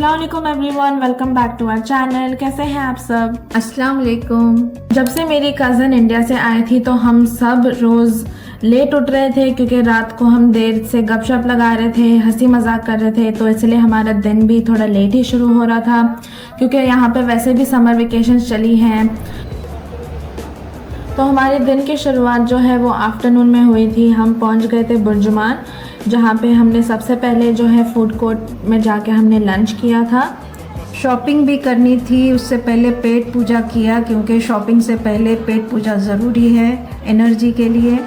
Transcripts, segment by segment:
अस्सलाम वालेकुम everyone, welcome back to our channel. कैसे हैं आप सब? अस्सलाम वालेकुम। जब से मेरी कज़न इंडिया से आई थी तो हम सब रोज़ लेट उठ रहे थे क्योंकि रात को हम देर से गपशप लगा रहे थे, हंसी मजाक कर रहे थे, तो इसलिए हमारा दिन भी थोड़ा लेट ही शुरू हो रहा था क्योंकि यहाँ पे वैसे भी समर वेकेशंस चली हैं। तो हमारे दिन की शुरुआत जो है वो आफ्टरनून में हुई थी। हम पहुँच गए थे बुर्जुमान, जहाँ पे हमने सबसे पहले जो है फूड कोर्ट में जाके हमने लंच किया था। शॉपिंग भी करनी थी, उससे पहले पेट पूजा किया क्योंकि शॉपिंग से पहले पेट पूजा ज़रूरी है एनर्जी के लिए।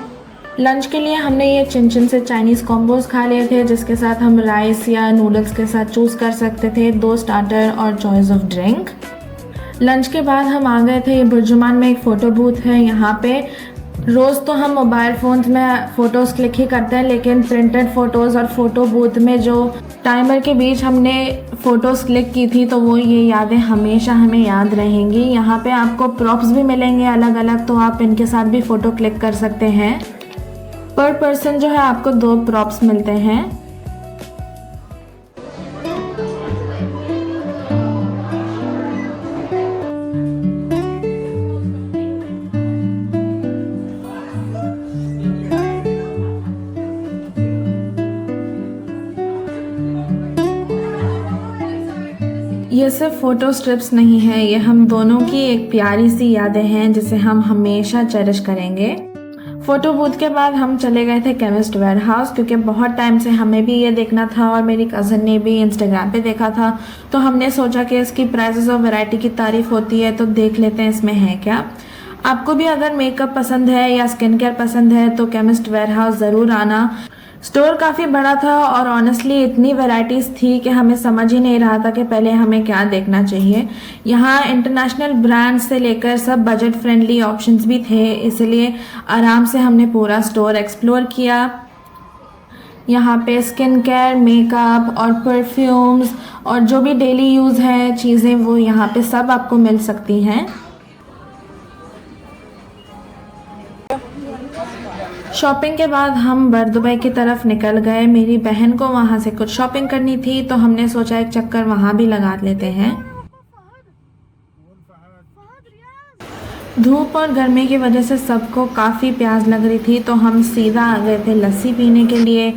लंच के लिए हमने ये चिन से चाइनीज़ कॉम्बोज खा लिए थे, जिसके साथ हम राइस या नूडल्स के साथ चूज़ कर सकते थे, 2 स्टार्टर और चॉइस ऑफ ड्रिंक। लंच के बाद हम आ गए थे बुर्जुमान में एक फ़ोटो बूथ है। यहाँ पे रोज़ तो हम मोबाइल फ़ोन्स में फ़ोटोज़ क्लिक ही करते हैं, लेकिन प्रिंटेड फ़ोटोज़ और फ़ोटो बूथ में जो टाइमर के बीच हमने फ़ोटोज़ क्लिक की थी तो वो ये यादें हमेशा हमें याद रहेंगी। यहाँ पे आपको प्रॉप्स भी मिलेंगे अलग अलग, तो आप इनके साथ भी फ़ोटो क्लिक कर सकते हैं। पर पर्सन जो है आपको 2 प्रॉप्स मिलते हैं। ये सिर्फ फ़ोटो स्ट्रिप्स नहीं है, ये हम दोनों की एक प्यारी सी यादें हैं जिसे हम हमेशा चेरिश करेंगे। फ़ोटो बूथ के बाद हम चले गए थे केमिस्ट वेयर हाउस, क्योंकि बहुत टाइम से हमें भी ये देखना था और मेरी कज़न ने भी इंस्टाग्राम पे देखा था, तो हमने सोचा कि इसकी प्राइसेस और वैरायटी की तारीफ़ होती है तो देख लेते हैं इसमें है क्या। आपको भी अगर मेकअप पसंद है या स्किन केयर पसंद है तो केमिस्ट वेयर हाउस ज़रूर आना। स्टोर काफ़ी बड़ा था और ऑनेस्टली इतनी वैरायटीज़ थी कि हमें समझ ही नहीं रहा था कि पहले हमें क्या देखना चाहिए। यहाँ इंटरनेशनल ब्रांड से लेकर सब बजट फ्रेंडली ऑप्शंस भी थे, इसलिए आराम से हमने पूरा स्टोर एक्सप्लोर किया। यहाँ पे स्किन केयर, मेकअप और परफ्यूम्स और जो भी डेली यूज़ है चीज़ें वो यहाँ पे सब आपको मिल सकती हैं। शॉपिंग के बाद हम बरदुबई की तरफ निकल गए। मेरी बहन को वहाँ से कुछ शॉपिंग करनी थी तो हमने सोचा एक चक्कर वहाँ भी लगा लेते हैं। धूप और गर्मी की वजह से सबको काफ़ी प्यास लग रही थी तो हम सीधा आ गए थे लस्सी पीने के लिए।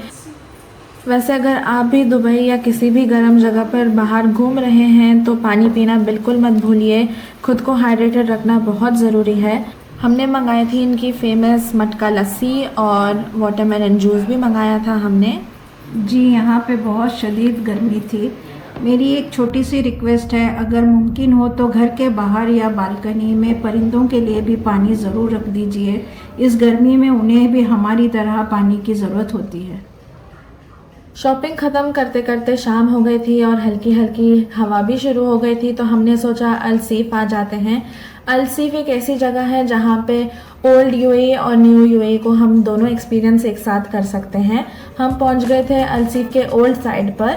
वैसे अगर आप भी दुबई या किसी भी गर्म जगह पर बाहर घूम रहे हैं तो पानी पीना बिल्कुल मत भूलिए, खुद को हाइड्रेटेड रखना बहुत ज़रूरी है। हमने मंगाई थी इनकी फेमस मटका लस्सी और वाटरमेलन जूस भी मंगाया था हमने। जी, यहाँ पे बहुत शदीद गर्मी थी। मेरी एक छोटी सी रिक्वेस्ट है, अगर मुमकिन हो तो घर के बाहर या बालकनी में परिंदों के लिए भी पानी ज़रूर रख दीजिए। इस गर्मी में उन्हें भी हमारी तरह पानी की ज़रूरत होती है। शॉपिंग ख़त्म करते करते शाम हो गई थी और हल्की हल्की हवा भी शुरू हो गई थी, तो हमने सोचा अल सीफ आ जाते हैं। अल सीफ एक ऐसी जगह है जहाँ पे ओल्ड यूएई और न्यू यूएई को हम दोनों एक्सपीरियंस एक साथ कर सकते हैं। हम पहुँच गए थे अल सीफ के ओल्ड साइड पर।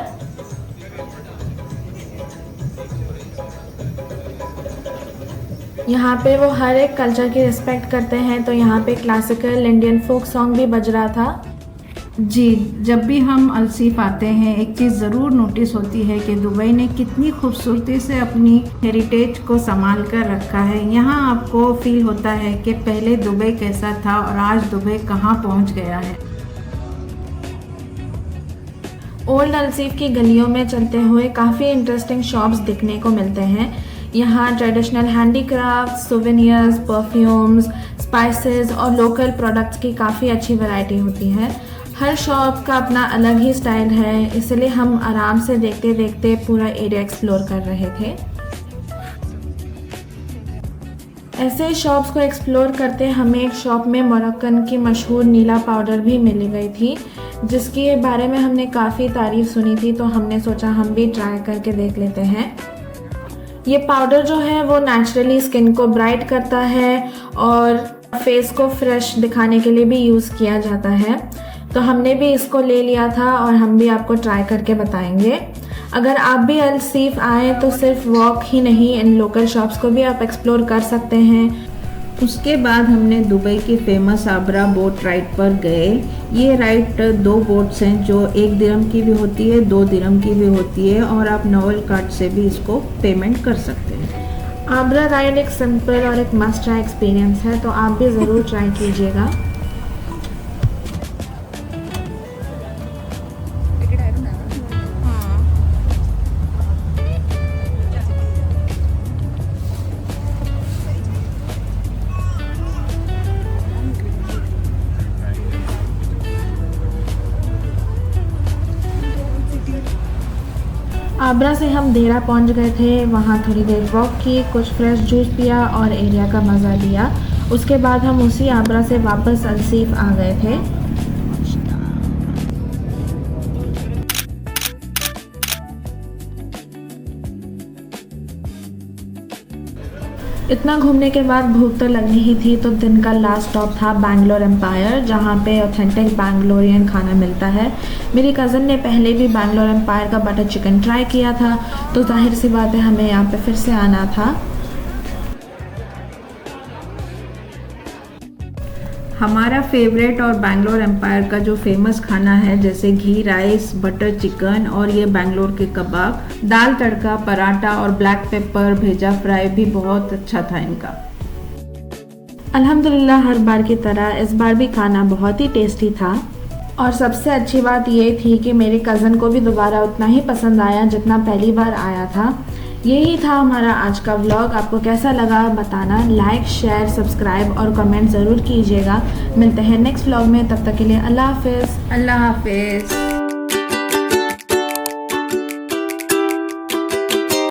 यहाँ पे वो हर एक कल्चर की रिस्पेक्ट करते हैं, तो यहाँ पे क्लासिकल इंडियन फोक सॉन्ग भी बज रहा था। जी, जब भी हम अल सीफ आते हैं एक चीज़ ज़रूर नोटिस होती है कि दुबई ने कितनी खूबसूरती से अपनी हेरिटेज को संभाल कर रखा है। यहाँ आपको फील होता है कि पहले दुबई कैसा था और आज दुबई कहाँ पहुँच गया है। ओल्ड अल सीफ की गलियों में चलते हुए काफ़ी इंटरेस्टिंग शॉप्स दिखने को मिलते हैं। यहाँ traditional handicraft, souvenirs, perfumes, spices और लोकल प्रोडक्ट्स की काफ़ी अच्छी वैरायटी होती है। हर शॉप का अपना अलग ही स्टाइल है, इसलिए हम आराम से देखते देखते पूरा एरिया एक्सप्लोर कर रहे थे। ऐसे ही शॉप्स को एक्सप्लोर करते हमें एक शॉप में मोरक्कन की मशहूर नीला पाउडर भी मिल गई थी, जिसके बारे में हमने काफ़ी तारीफ़ सुनी थी, तो हमने सोचा हम भी ट्राई करके देख लेते हैं। ये पाउडर जो है वो नेचुरली स्किन को ब्राइट करता है और फेस को फ्रेश दिखाने के लिए भी यूज़ किया जाता है, तो हमने भी इसको ले लिया था और हम भी आपको ट्राई करके बताएंगे। अगर आप भी अल सीफ आएँ तो सिर्फ वॉक ही नहीं, इन लोकल शॉप्स को भी आप एक्सप्लोर कर सकते हैं। उसके बाद हमने दुबई के फेमस आबरा बोट राइड पर गए। ये राइड 2 बोट्स हैं जो 1 दिरहम की भी होती है, 2 दिरहम की भी होती है और आप नोवेल कार्ड से भी इसको पेमेंट कर सकते हैं। आबरा राइड एक सिंपल और एक मस्ट ट्राई एक्सपीरियंस है, तो आप भी ज़रूर ट्राई कीजिएगा। आबरा से हम देरा पहुंच गए थे। वहाँ थोड़ी देर वॉक की, कुछ फ्रेश जूस पिया और एरिया का मज़ा लिया। उसके बाद हम उसी आबरा से वापस अलसीफ आ गए थे। इतना घूमने के बाद भूख तो लगनी ही थी, तो दिन का लास्ट स्टॉप था बैंगलोर एम्पायर, जहाँ पे ऑथेंटिक बैंगलोरियन खाना मिलता है। मेरी कज़न ने पहले भी बैंगलोर एम्पायर का बटर चिकन ट्राई किया था, तो जाहिर सी बात है हमें यहाँ पे फिर से आना था। हमारा फेवरेट और बैंगलोर एम्पायर का जो फेमस खाना है, जैसे घी राइस, बटर चिकन और ये बैंगलोर के कबाब, दाल तड़का, पराठा और ब्लैक पेपर भेजा फ्राई भी बहुत अच्छा था इनका। अल्हम्दुलिल्लाह हर बार की तरह इस बार भी खाना बहुत ही टेस्टी था और सबसे अच्छी बात ये थी कि मेरी कज़न को भी दोबारा उतना ही पसंद आया जितना पहली बार आया था। यही था हमारा आज का व्लॉग। आपको कैसा लगा बताना। लाइक, शेयर, सब्सक्राइब और कमेंट ज़रूर कीजिएगा। मिलते हैं नेक्स्ट व्लॉग में, तब तक के लिए अल्लाह हाफिज़। अल्लाह हाफिज़।